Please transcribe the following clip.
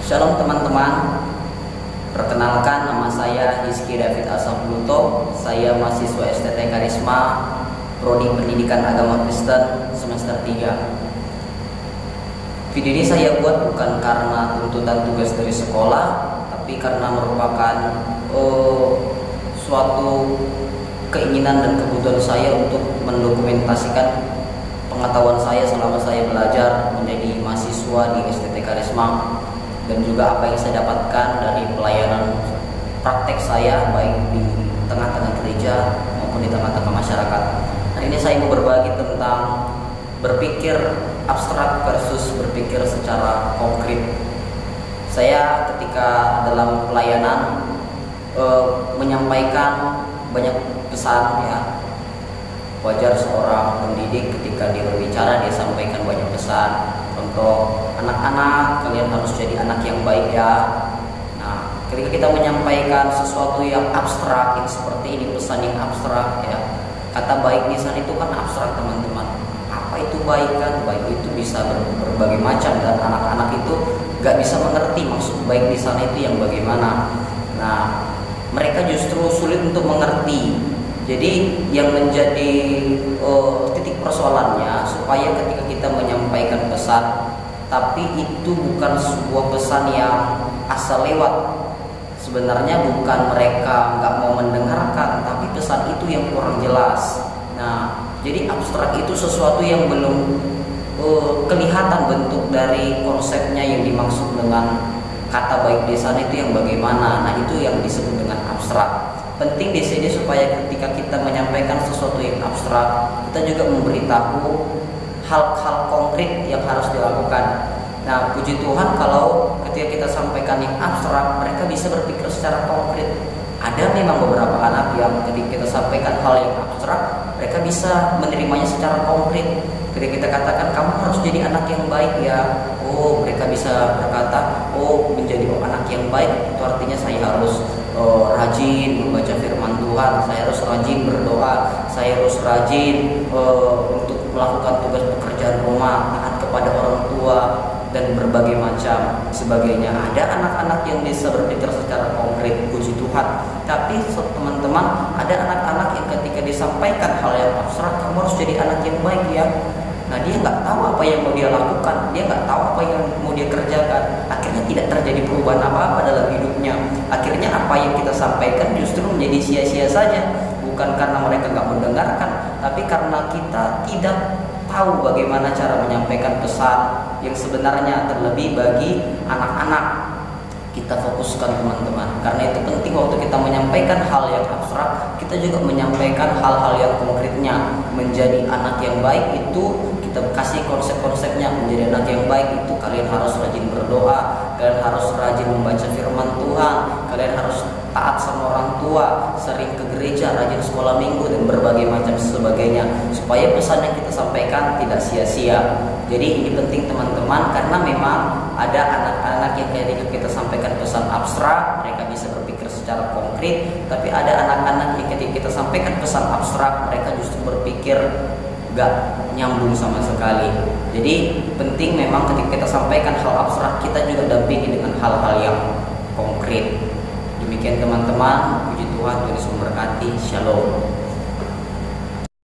Shalom teman-teman, perkenalkan nama saya Rizky David Asapuluto. Saya mahasiswa STT Karisma, Prodi Pendidikan Agama Kristen semester 3. Video ini saya buat bukan karena tuntutan tugas dari sekolah, tapi karena merupakan suatu keinginan dan kebutuhan saya untuk mendokumentasikan pengetahuan saya selama saya belajar menjadi mahasiswa di STT Karisma, dan juga apa yang saya dapatkan dari pelayanan praktek saya baik di tengah-tengah gereja maupun di tengah-tengah masyarakat. Hari ini saya mau berbagi tentang berpikir abstrak versus berpikir secara konkret. Saya ketika dalam pelayanan menyampaikan banyak pesan, ya. Wajar seorang pendidik ketika dia berbicara dia sampaikan banyak pesan. Contoh, anak-anak, kalian harus jadi anak yang baik ya. Nah, ketika kita menyampaikan sesuatu yang abstrak, yang seperti ini, pesan yang abstrak, ya. Kata baik di sana itu kan abstrak, teman-teman. Apa itu baik kan? Baik itu bisa berbagai macam, dan anak-anak itu gak bisa mengerti maksud baik di sana itu yang bagaimana. Nah, mereka justru sulit untuk mengerti. Jadi yang menjadi titik persoalannya supaya ketika kita menyampaikan pesan, tapi itu bukan sebuah pesan yang asal lewat. Sebenarnya bukan mereka nggak mau mendengarkan, tapi pesan itu yang kurang jelas. Nah, jadi abstrak itu sesuatu yang belum kelihatan bentuk dari konsepnya yang dimaksud dengan kata baik di sana itu yang bagaimana. Nah, itu yang disebut dengan abstrak. Penting di sini supaya ketika kita menyampaikan sesuatu yang abstrak, kita juga memberitahu hal-hal konkret yang harus dilakukan. Nah, puji Tuhan kalau ketika kita sampaikan yang abstrak, mereka bisa berpikir secara konkret. Ada memang beberapa anak yang ketika kita sampaikan hal yang abstrak, mereka bisa menerimanya secara konkret. Ketika kita katakan kamu harus jadi anak yang baik ya, oh mereka bisa berkata, oh menjadi anak yang baik itu artinya saya harus rajin membaca firman Tuhan, saya harus rajin berdoa, saya harus rajin untuk melakukan tugas pekerjaan rumah, taat kepada orang tua, dan berbagai macam sebagainya. Ada anak-anak yang bisa berpikir secara konkret, puji Tuhan. Tapi teman-teman, ada anak-anak yang ketika disampaikan hal yang abstrak, kamu harus jadi anak yang baik ya. Nah, dia nggak tahu apa yang mau dia lakukan, dia nggak tahu apa yang mau dia kerjakan. Akhirnya tidak terjadi perubahan apa-apa dalam hidupnya. Akhirnya apa yang kita sampaikan justru menjadi sia-sia saja. Bukan karena mereka nggak mendengarkan, tapi karena kita tidak tahu bagaimana cara menyampaikan pesan yang sebenarnya, terlebih bagi anak-anak. Kita fokuskan teman-teman, karena itu penting waktu kita menyampaikan hal yang abstrak, kita juga menyampaikan hal-hal yang konkretnya. Menjadi anak yang baik itu kita kasih konsep-konsepnya. Menjadi anak yang baik itu kalian harus rajin berdoa, kalian harus rajin membaca firman Tuhan, kalian harus taat sama orang tua, sering ke gereja, rajin sekolah minggu, dan berbagai macam sebagainya, supaya pesan yang kita sampaikan tidak sia-sia. Jadi ini penting teman-teman, karena memang ada anak-anak yang ketika kita sampaikan pesan abstrak, mereka bisa berpikir secara konkret. Tapi ada anak-anak yang ketika kita sampaikan pesan abstrak, mereka justru berpikir gak nyambung sama sekali. Jadi penting memang ketika kita sampaikan hal abstrak, kita juga dampingi dengan hal-hal yang konkret. Demikian teman-teman, puji Tuhan, Tuhan Yesus memberkati. Shalom.